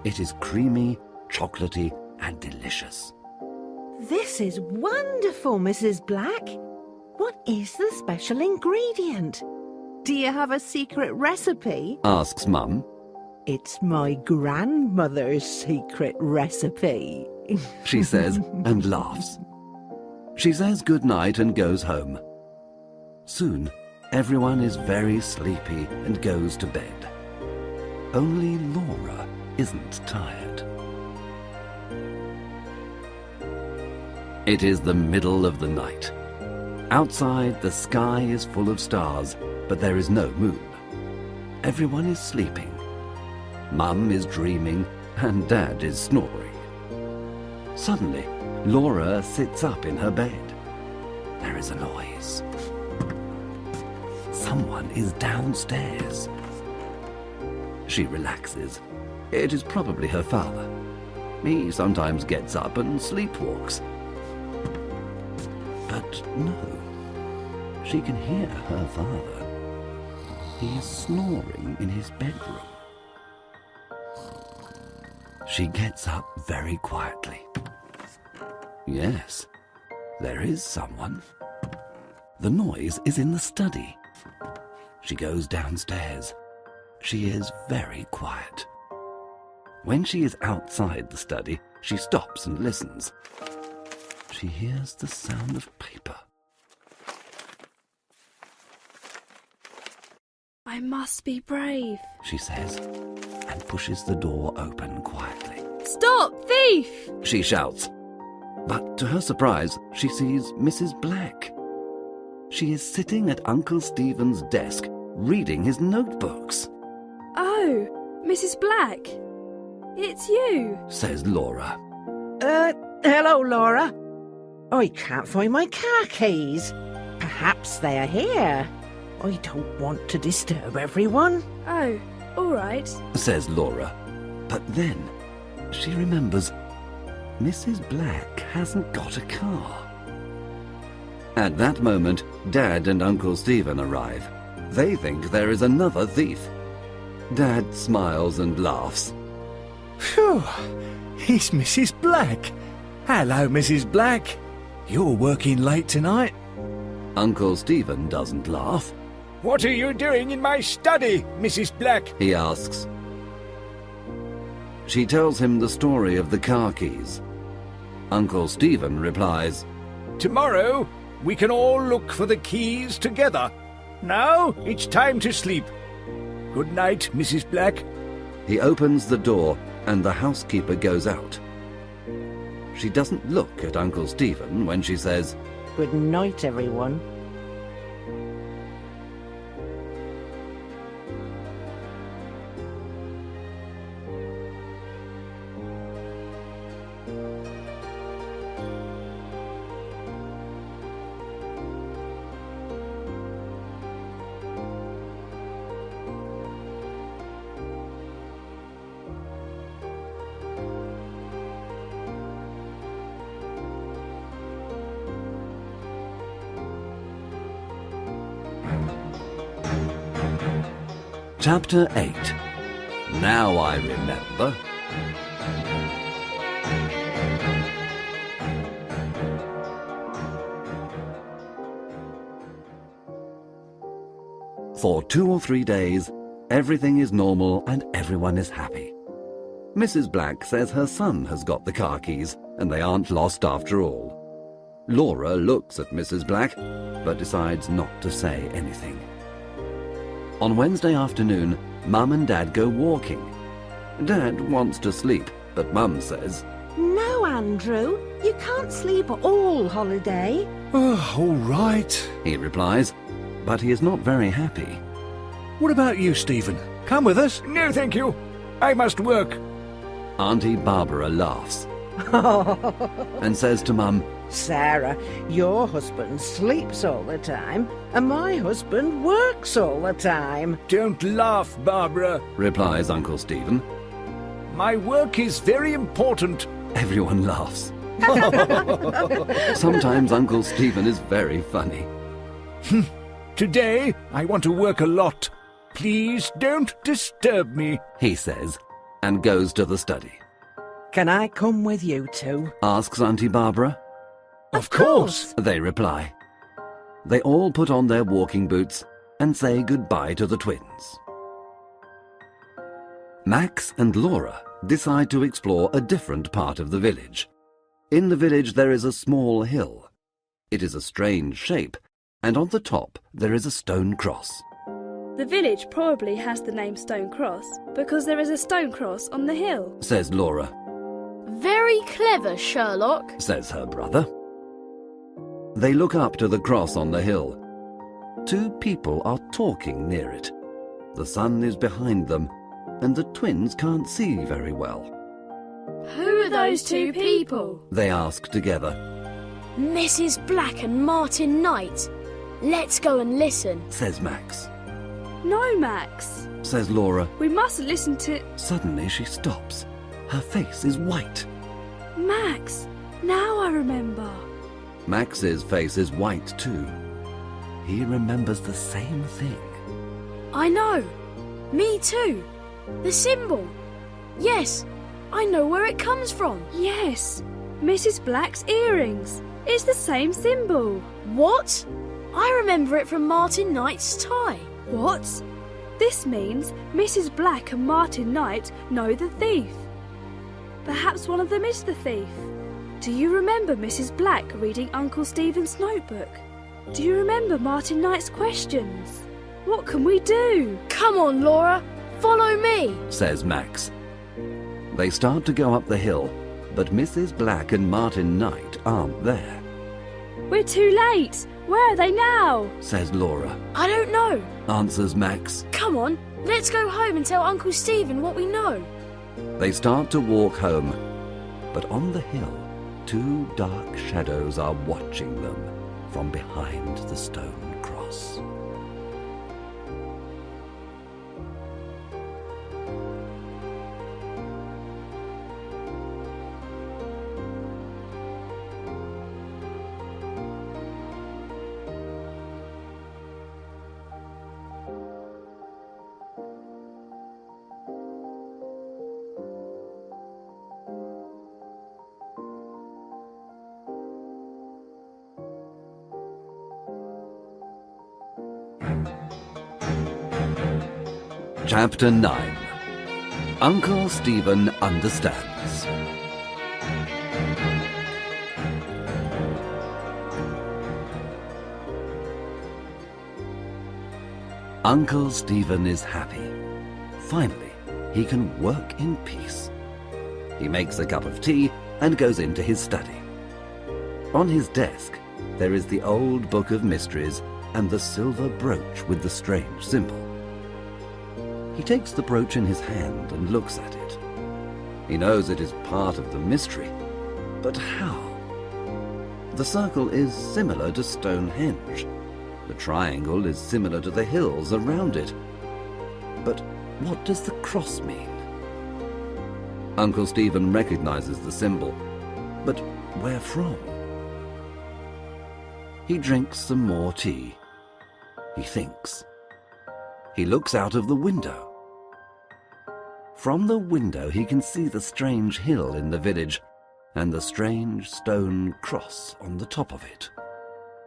Speaker 2: It is creamy, chocolatey, and delicious.
Speaker 6: This is wonderful, Mrs. Black. What is the special ingredient? Do you have a secret recipe?
Speaker 2: Asks Mum.
Speaker 4: It's my grandmother's secret recipe.
Speaker 2: She says and laughs. She says good night and goes home. Soon, everyone is very sleepy and goes to bed. Only Laura isn't tired. It is the middle of the night. Outside, the sky is full of stars, but there is no moon. Everyone is sleeping. Mum is dreaming and Dad is snoring. Suddenly, Laura sits up in her bed. There is a noise. Someone is downstairs. She relaxes. It is probably her father. He sometimes gets up and sleepwalks. But no. she can hear her father. He is snoring in his bedroom. She gets up very quietly. Yes, there is someone. The noise is in the study. She goes downstairs. She is very quiet. When she is outside the study, she stops and listens. She hears the sound of paper.
Speaker 7: I must be brave,
Speaker 2: She says, and pushes the door open quietly.
Speaker 7: Stop, thief!
Speaker 2: She shouts. But to her surprise, she sees Mrs. Black. She is sitting at Uncle Stephen's desk, reading his notebooks.
Speaker 7: Oh, Mrs. Black. It's you.
Speaker 2: Says Laura.
Speaker 4: Hello, Laura. I can't find my car keys. Perhaps they are here. I don't want to disturb everyone.
Speaker 7: Oh, all right.
Speaker 2: Says Laura. But then she remembers Mrs. Black hasn't got a car. At that moment, Dad and Uncle Stephen arrive. They think there is another thief. Dad smiles and laughs.
Speaker 5: Phew, it's Mrs. Black. Hello, Mrs. Black. You're working late tonight?
Speaker 2: Uncle Stephen doesn't laugh.
Speaker 5: What are you doing in my study, Mrs. Black?
Speaker 2: He asks. She tells him the story of the car keys. Uncle Stephen replies,
Speaker 5: Tomorrow, we can all look for the keys together. Now, it's time to sleep. Good night, Mrs. Black.
Speaker 2: He opens the door and the housekeeper goes out. She doesn't look at Uncle Stephen when she says,
Speaker 4: Good night, everyone.
Speaker 2: Chapter 8. Now I remember. For 2 or 3 days, everything is normal and everyone is happy. Mrs. Black says her son has got the car keys and they aren't lost after all. Laura looks at Mrs. Black, but decides not to say anything. On Wednesday afternoon, Mum and Dad go walking. Dad wants to sleep, but Mum says,
Speaker 6: No, Andrew, you can't sleep all holiday.
Speaker 5: Oh, all right.
Speaker 2: He replies, but he is not very happy.
Speaker 5: What about you, Stephen? Come with us? No, thank you. I must work.
Speaker 2: Auntie Barbara laughs and says to Mum,
Speaker 4: Sarah, your husband sleeps all the time, and my husband works all the time.
Speaker 5: Don't laugh, Barbara,
Speaker 2: replies Uncle Stephen.
Speaker 5: My work is very important.
Speaker 2: Everyone laughs. Sometimes Uncle Stephen is very funny.
Speaker 5: Today, I want to work a lot. Please don't disturb me,
Speaker 2: he says, and goes to the study.
Speaker 4: Can I come with you two?
Speaker 2: Asks Auntie Barbara.
Speaker 5: Of course,
Speaker 2: they reply. They all put on their walking boots and say goodbye to the twins. Max and Laura decide to explore a different part of the village. In the village there is a small hill. It is a strange shape, and on the top there is a stone cross.
Speaker 7: The village probably has the name Stone Cross because there is a stone cross on the hill,
Speaker 2: says Laura.
Speaker 3: Very clever, Sherlock.
Speaker 2: Says her brother. They look up to the cross on the hill. 2 people are talking near it. The sun is behind them, and the twins can't see very well.
Speaker 3: Who are those 2 people?
Speaker 2: They ask together.
Speaker 3: Mrs. Black and Martin Knight. Let's go and listen.
Speaker 2: Says Max.
Speaker 7: No, Max.
Speaker 2: Says Laura.
Speaker 7: We mustn't listen to...
Speaker 2: Suddenly she stops. Her face is white.
Speaker 7: Max, now I remember.
Speaker 2: Max's face is white too. he remembers the same thing.
Speaker 3: I know. Me too. The symbol. Yes, I know where it comes from.
Speaker 7: Yes, Mrs. Black's earrings. It's the same symbol.
Speaker 3: What? I remember it from Martin Knight's tie.
Speaker 7: What? This means Mrs. Black and Martin Knight know the thief. Perhaps one of them is the thief. Do you remember Mrs. Black reading Uncle Stephen's notebook? Do you remember Martin Knight's questions? What can we do?
Speaker 3: Come on, Laura. Follow me,
Speaker 2: says Max. They start to go up the hill, but Mrs. Black and Martin Knight aren't there.
Speaker 7: We're too late. Where are they now?
Speaker 2: Says Laura.
Speaker 3: I don't know,
Speaker 2: answers Max.
Speaker 3: Come on, let's go home and tell Uncle Stephen what we know.
Speaker 2: They start to walk home, but on the hill, 2 dark shadows are watching them from behind the stone cross. Chapter 9. Uncle Stephen Understands. Uncle Stephen is happy. Finally, he can work in peace. He makes a cup of tea and goes into his study. On his desk, there is the old book of mysteries and the silver brooch with the strange symbol. He takes the brooch in his hand and looks at it. He knows it is part of the mystery, but how? The circle is similar to Stonehenge. The triangle is similar to the hills around it. But what does the cross mean? Uncle Stephen recognizes the symbol, but where from? He drinks some more tea. He thinks. He looks out of the window. From the window he can see the strange hill in the village and the strange stone cross on the top of it.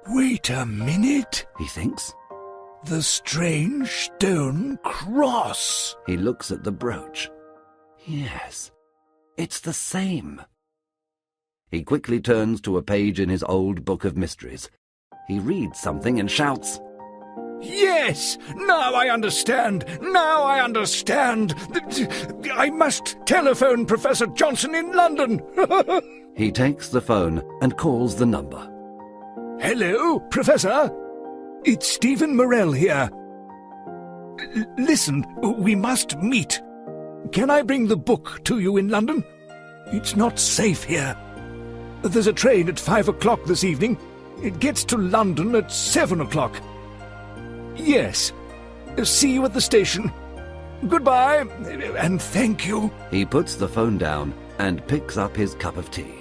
Speaker 5: Wait a minute,
Speaker 2: He thinks.
Speaker 5: the strange stone cross.
Speaker 2: He looks at the brooch. Yes, it's the same. He quickly turns to a page in his old book of mysteries. He reads something and shouts,
Speaker 5: Yes! Now I understand! Now I understand! I must telephone Professor Johnson in London!
Speaker 2: He takes the phone and calls the number.
Speaker 5: Hello, Professor? It's Stephen Morell here. Listen, we must meet. Can I bring the book to you in London? It's not safe here. There's a train at 5 o'clock this evening. It gets to London at 7 o'clock. Yes. See you at the station. Goodbye, and thank you.
Speaker 2: He puts the phone down and picks up his cup of tea.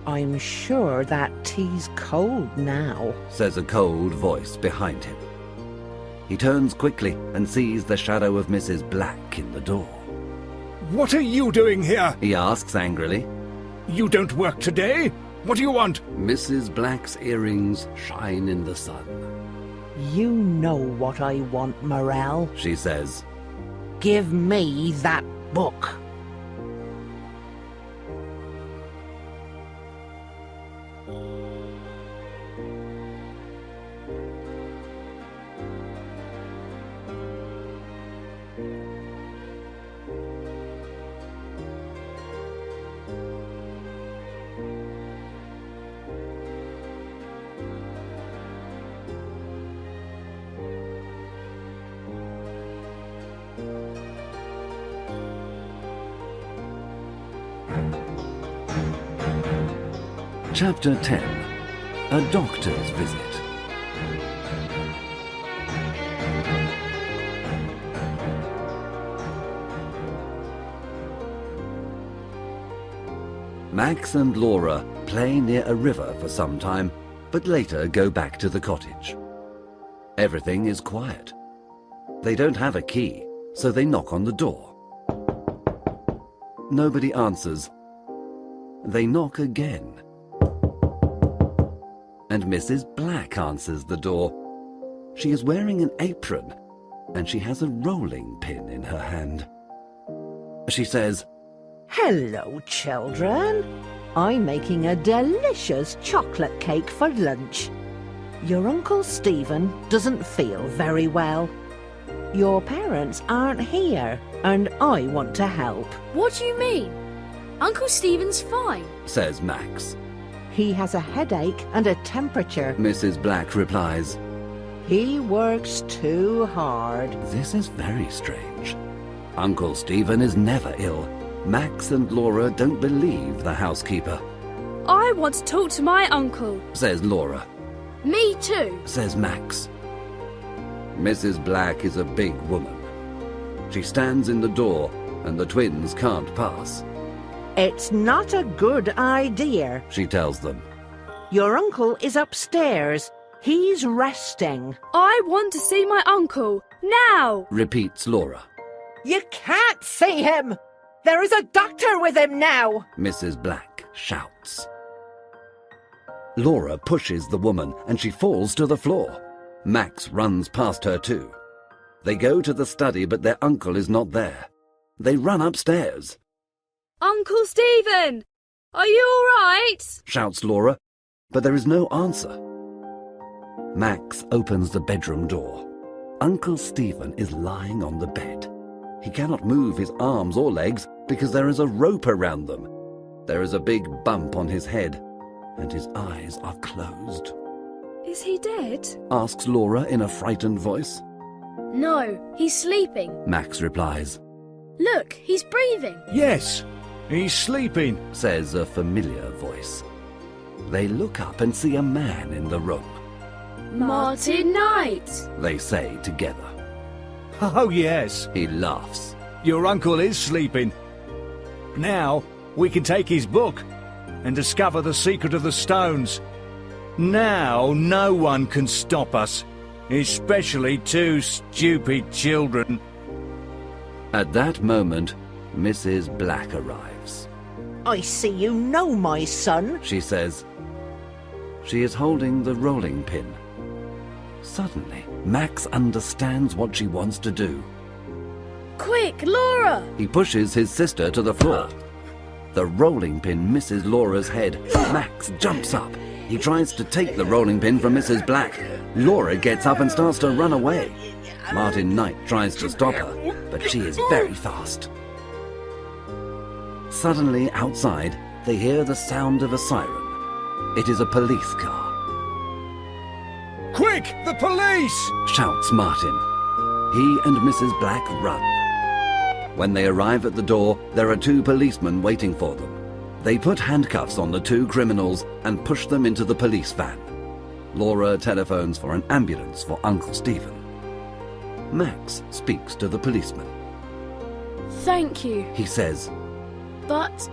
Speaker 4: I'm sure that tea's cold now.
Speaker 2: Says a cold voice behind him. He turns quickly and sees the shadow of Mrs. Black in the door.
Speaker 5: What are you doing here?
Speaker 2: He asks angrily.
Speaker 5: You don't work today? What do you want?
Speaker 2: Mrs. Black's earrings shine in the sun.
Speaker 4: You know what I want, Morell.
Speaker 2: She says.
Speaker 4: Give me that book.
Speaker 2: Chapter 10. A Doctor's Visit. Max and Laura play near a river for some time, but later go back to the cottage. Everything is quiet. They don't have a key, so they knock on the door. Nobody answers. They knock again. And Mrs. Black answers the door. She is wearing an apron, and she has a rolling pin in her hand. She says,
Speaker 4: Hello, children. I'm making a delicious chocolate cake for lunch. Your Uncle Stephen doesn't feel very well. Your parents aren't here, and I want to help.
Speaker 3: What do you mean? Uncle Stephen's fine.
Speaker 2: says Max.
Speaker 4: He has a headache and a temperature.
Speaker 2: Mrs. Black replies,
Speaker 4: He works too hard.
Speaker 2: This is very strange. Uncle Stephen is never ill. Max and Laura don't believe the housekeeper.
Speaker 7: I want to talk to my uncle.
Speaker 2: Says Laura.
Speaker 3: Me too.
Speaker 2: Says Max. Mrs. Black is a big woman. She stands in the door, and the twins can't pass.
Speaker 4: It's not a good idea.
Speaker 2: She tells them.
Speaker 4: Your uncle is upstairs. He's resting.
Speaker 7: I want to see my uncle. Now!
Speaker 2: Repeats Laura.
Speaker 4: You can't see him! There is a doctor with him now!
Speaker 2: Mrs. Black shouts. Laura pushes the woman, and she falls to the floor. Max runs past her too. They go to the study, but their uncle is not there. They run upstairs.
Speaker 7: Uncle Stephen! Are you all right?
Speaker 2: Shouts Laura, but there is no answer. Max opens the bedroom door. Uncle Stephen is lying on the bed. He cannot move his arms or legs because there is a rope around them. There is a big bump on his head, and his eyes are closed.
Speaker 7: Is he dead?
Speaker 2: Asks Laura in a frightened voice.
Speaker 3: No, he's sleeping.
Speaker 2: Max replies.
Speaker 3: Look, he's breathing.
Speaker 5: Yes, he's sleeping.
Speaker 2: Says a familiar voice. They look up and see a man in the room.
Speaker 3: Martin Knight.
Speaker 2: They say together.
Speaker 5: Oh, yes,
Speaker 2: He laughs.
Speaker 5: your uncle is sleeping. Now we can take his book and discover the secret of the stones. Now no one can stop us, especially two stupid children.
Speaker 2: At that moment, Mrs. Black arrives.
Speaker 4: I see you know my son.
Speaker 2: She says. She is holding the rolling pin. Suddenly, Max understands what she wants to do.
Speaker 3: Quick, Laura!
Speaker 2: He pushes his sister to the floor. The rolling pin misses Laura's head. Max jumps up. He tries to take the rolling pin from Mrs. Black. Laura gets up and starts to run away. Martin Knight tries to stop her, but she is very fast. Suddenly, outside, they hear the sound of a siren. It is a police car.
Speaker 5: Quick, the police!
Speaker 2: Shouts Martin. He and Mrs. Black run. When they arrive at the door, there are two policemen waiting for them. They put handcuffs on the two criminals and push them into the police van. Laura telephones for an ambulance for Uncle Stephen. Max speaks to the policeman.
Speaker 3: Thank you,
Speaker 2: He says.
Speaker 3: but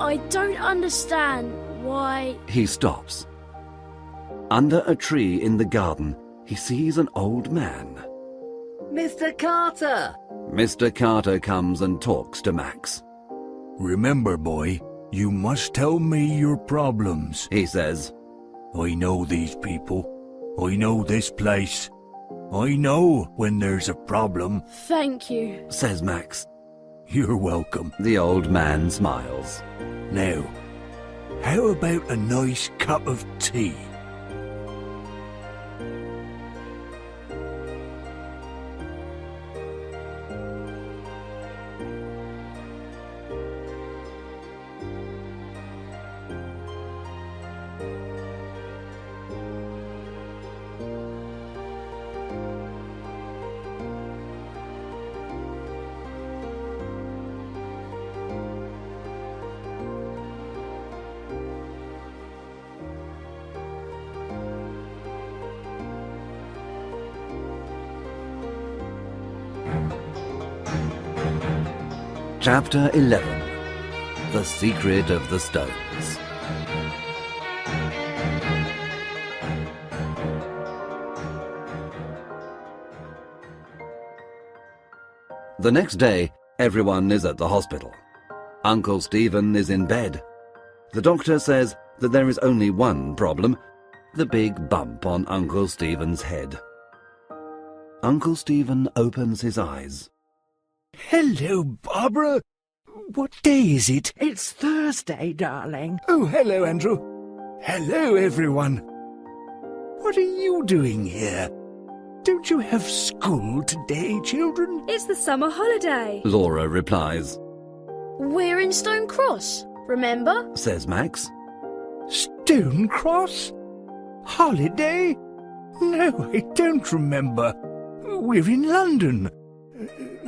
Speaker 3: I don't understand why...
Speaker 2: He stops. Under a tree in the garden, he sees an old man.
Speaker 4: Mr. Carter!
Speaker 2: Mr. Carter comes and talks to Max.
Speaker 5: Remember, boy, you must tell me your problems.
Speaker 2: He says,
Speaker 5: I know these people. I know this place. I know when there's a problem.
Speaker 3: Thank you.
Speaker 2: says Max.
Speaker 5: You're welcome.
Speaker 2: The old man smiles.
Speaker 5: Now, how about a nice cup of tea?
Speaker 2: Chapter 11. The Secret of the Stones. The next day, everyone is at the hospital. Uncle Stephen is in bed. The doctor says that there is only one problem, the big bump on Uncle Stephen's head. Uncle Stephen opens his eyes.
Speaker 5: Hello, Barbara. What day is it?
Speaker 4: It's Thursday, darling.
Speaker 5: Oh, hello, Andrew. Hello, everyone. What are you doing here? Don't you have school today, children?
Speaker 7: It's the summer holiday.
Speaker 2: Laura replies.
Speaker 3: We're in Stone Cross, remember?
Speaker 2: Says Max.
Speaker 5: Stone Cross? Holiday? No, I don't remember. We're in London,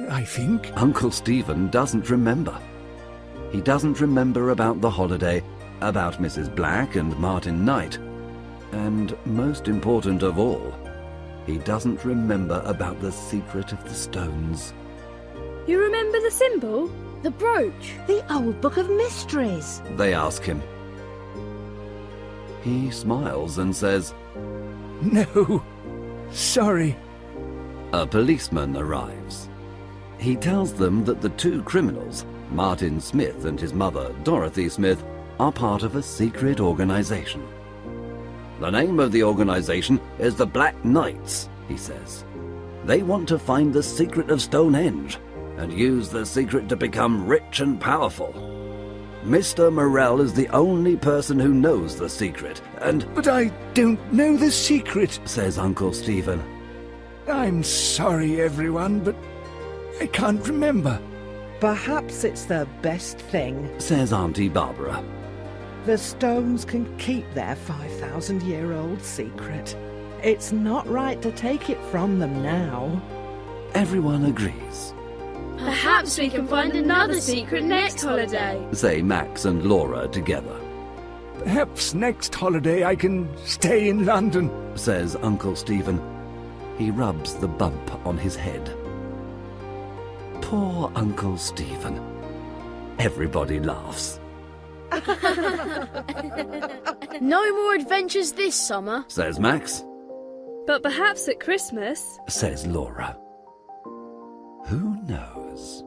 Speaker 5: I think.
Speaker 2: Uncle Stephen doesn't remember. He doesn't remember about the holiday, about Mrs. Black and Martin Knight, and most important of all, he doesn't remember about the secret of the stones.
Speaker 7: You remember the symbol?
Speaker 3: The brooch.
Speaker 6: The old book of mysteries.
Speaker 2: They ask him. He smiles and says,
Speaker 5: No, sorry.
Speaker 2: A policeman arrives. He tells them that the two criminals, Martin Smith and his mother, Dorothy Smith, are part of a secret organization. The name of the organization is the Black Knights, he says. They want to find the secret of Stonehenge and use the secret to become rich and powerful. Mr. Morell is the only person who knows the secret, and...
Speaker 5: But I don't know the secret,
Speaker 2: says Uncle Stephen.
Speaker 5: I'm sorry, everyone, but I can't remember.
Speaker 4: Perhaps it's the best thing.
Speaker 2: Says Auntie Barbara.
Speaker 4: The stones can keep their 5,000-year-old secret. It's not right to take it from them now.
Speaker 2: Everyone agrees.
Speaker 3: Perhaps we can find another secret next holiday.
Speaker 2: Say Max and Laura together.
Speaker 5: Perhaps next holiday I can stay in London,
Speaker 2: says Uncle Stephen. He rubs the bump on his head. Poor Uncle Stephen. Everybody laughs.
Speaker 3: No more adventures this summer,
Speaker 2: says Max.
Speaker 7: But perhaps at Christmas,
Speaker 2: says Laura. Who knows?